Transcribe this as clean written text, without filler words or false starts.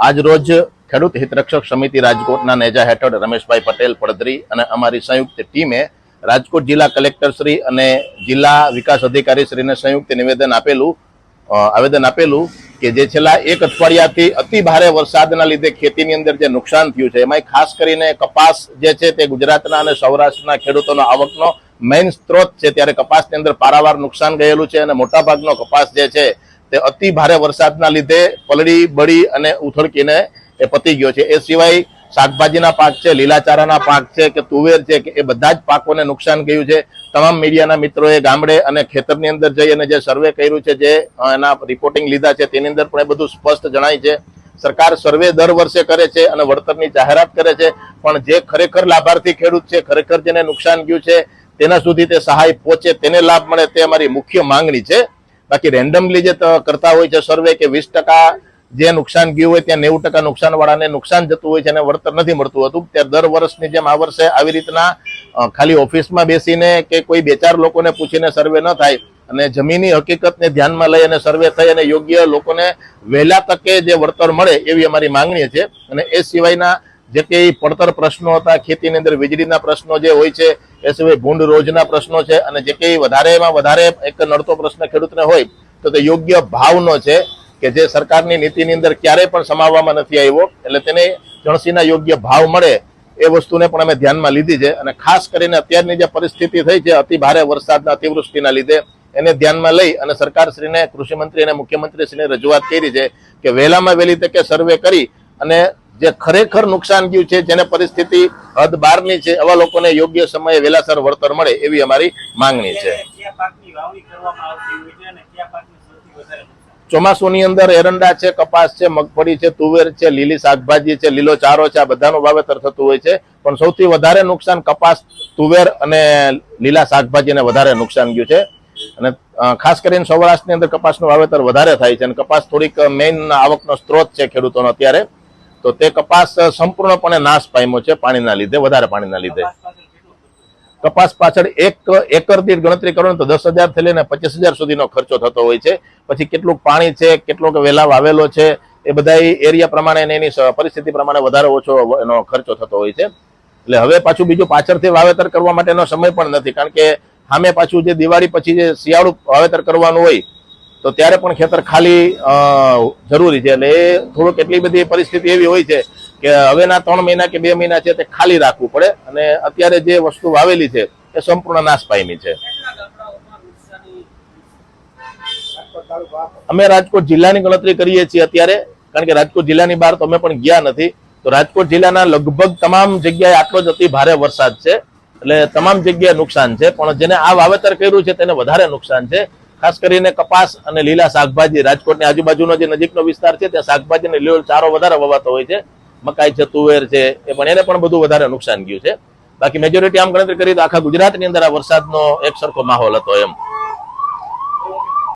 આજ રોજ ખેડૂત હિતરક્ષક સમિતિ રાજકોટના નેજા હેઠળ રમેશભાઈ પટેલ પડદરી અને અમારી સંયુક્ત ટીમે રાજકોટ જિલ્લા કલેક્ટર શ્રી અને જિલ્લા વિકાસ અધિકારી શ્રીને સંયુક્ત આવેદન આપેલું કે જે છેલ્લા એક અઠવાડિયાથી અતિ ભારે વરસાદના લીધે ખેતીની અંદર જે નુકસાન થયું છે એમાં ખાસ કરીને કપાસ જે છે તે ગુજરાતના અને સૌરાષ્ટ્રના ખેડૂતોનો આવકનો મેઇન સ્ત્રોત છે, ત્યારે કપાસની અંદર પારાવાર નુકસાન ગયેલું છે અને મોટાભાગનો કપાસ જે છે તે અતિ ભારે વરસાદના લીધે પલળી બળી અને ઉથળકીને એ પતી ગયો છે। એ સિવાય શાકભાજીના પાક છે, લીલાચારાના પાક છે કે તુવેર છે કે એ બધા જ પાકોને નુકસાન ગયું છે। તમામ મીડિયાના મિત્રોએ ગામડે અને ખેતરની અંદર જઈ અને જે સર્વે કર્યું છે, જે એના રિપોર્ટિંગ લીધા છે, તેની અંદર પણ એ બધું સ્પષ્ટ જણાય છે। સરકાર સર્વે દર વર્ષે કરે છે અને વળતરની જાહેરાત કરે છે, પણ જે ખરેખર લાભાર્થી ખેડૂત છે, ખરેખર જેને નુકસાન ગયું છે તેના સુધી તે સહાય પહોંચે, તેને લાભ મળે, તે અમારી મુખ્ય માંગણી છે। બાકી રેન્ડમલી જે કરતા હોય છે સર્વે કે 20% જે નુકસાન ગયું હોય ત્યાં 90% નુકસાન વાળાને નુકસાન જતું હોય છે અને વળતર નથી મળતું હતું, ત્યારે દર વર્ષની જેમ આ વર્ષે આવી રીતના ખાલી ઓફિસમાં બેસીને કે કોઈ 2-4 લોકોને પૂછીને સર્વે ન થાય અને જમીની હકીકતને ધ્યાનમાં લઈ અને સર્વે થઈ અને યોગ્ય લોકોને વહેલા તકે જે વળતર મળે એવી અમારી માંગણી છે। અને એ સિવાયના જે કંઈ પડતર પ્રશ્નો હતા, ખેતીની અંદર વીજળીના પ્રશ્નો જે હોય છે, એ સિવાય ભૂંડ રોજના પ્રશ્નો છે અને જે કંઈ વધારેમાં વધારે એક નડતો પ્રશ્ન ખેડૂતને હોય તો તે યોગ્ય ભાવનો છે કે જે સરકારની નીતિની અંદર ક્યારેય પણ સમાવવામાં નથી આવ્યો, એટલે તેને જણસીના યોગ્ય ભાવ મળે એ વસ્તુને પણ અમે ધ્યાનમાં લીધી છે। અને ખાસ કરીને અત્યારની જે પરિસ્થિતિ થઈ છે અતિ ભારે વરસાદના અતિવૃષ્ટિના લીધે એને ધ્યાનમાં લઈ અને સરકારશ્રીને કૃષિમંત્રી અને મુખ્યમંત્રીશ્રીને રજૂઆત કરી છે કે વહેલામાં વહેલી તકે સર્વે કરી અને જે ખરેખર નુકસાન ગયું છે, જેને પરિસ્થિતિ હદ બહારની છે, એવા લોકોને યોગ્ય સમયે વહેલાસર વળતર મળે એવી અમારી માંગણી છે। ચોમાસુની અંદર એરંડા છે, કપાસ છે, મગફળી છે, તુવેર છે, લીલી શાકભાજી છે, લીલો ચારો છે, આ બધાનું વાવેતર થતું હોય છે, પણ સૌથી વધારે નુકસાન કપાસ, તુવેર અને લીલા શાકભાજીને વધારે નુકસાન ગયું છે। અને ખાસ કરીને સૌરાષ્ટ્રની અંદર કપાસનું વાવેતર વધારે થાય છે અને કપાસ થોડીક મેઇન આવકનો સ્ત્રોત છે ખેડૂતોનો અત્યારે, તો તે કપાસ સંપૂર્ણપણે નાશ પામ્યો છે પાણીના લીધે, વધારે પાણીના લીધે। કપાસ પાછળ એક એકર દીઠ ગણતરી કરો ને તો 10,000 થી લઈને 25,000 સુધીનો ખર્ચો થતો હોય છે। પછી કેટલુંક પાણી છે, કેટલોક વેલા વાવેલો છે, એ બધા એરિયા પ્રમાણે એની પરિસ્થિતિ પ્રમાણે વધારે ઓછો એનો ખર્ચો થતો હોય છે। એટલે હવે પાછું બીજું પાછળથી વાવેતર કરવા માટેનો સમય પણ નથી, કારણ કે સામે પાછું જે દિવાળી પછી જે શિયાળુ વાવેતર કરવાનું હોય તો ત્યારે પણ ખેતર ખાલી જરૂરી છે। એટલે એ થોડુંક એટલી બધી પરિસ્થિતિ એવી હોય છે કે હવેના 3 મહિના કે 2 મહિના છે તે ખાલી રાખવું પડે અને અત્યારે જે વસ્તુ વાવેલી છે એ સંપૂર્ણ નાશ પામી છે। અમે રાજકોટ જિલ્લાની ગણતરી કરીએ છીએ અત્યારે, કારણ કે રાજકોટ જિલ્લાની બહાર તો અમે પણ ગયા નથી, તો રાજકોટ જિલ્લાના લગભગ તમામ જગ્યાએ આટલો જ અતિ ભારે વરસાદ છે, એટલે તમામ જગ્યાએ નુકસાન છે, પણ જેને આ વાવેતર કર્યું છે તેને વધારે નુકસાન છે। ખાસ કરીને કપાસ અને લીલા શાકભાજી, રાજકોટની આજુબાજુનો જે નજીકનો વિસ્તાર છે ત્યાં શાકભાજી અને લીલો ચારો વધારે વવાતો હોય છે, મકાઈ છે, તુવેર છે, એ પણ એને પણ બધું વધારે નુકસાન ગયું છે। બાકી મેજોરિટી આમ ગણતરી કરી તો આખા ગુજરાતની અંદર આ વરસાદનો એક સરખો માહોલ હતો એમ।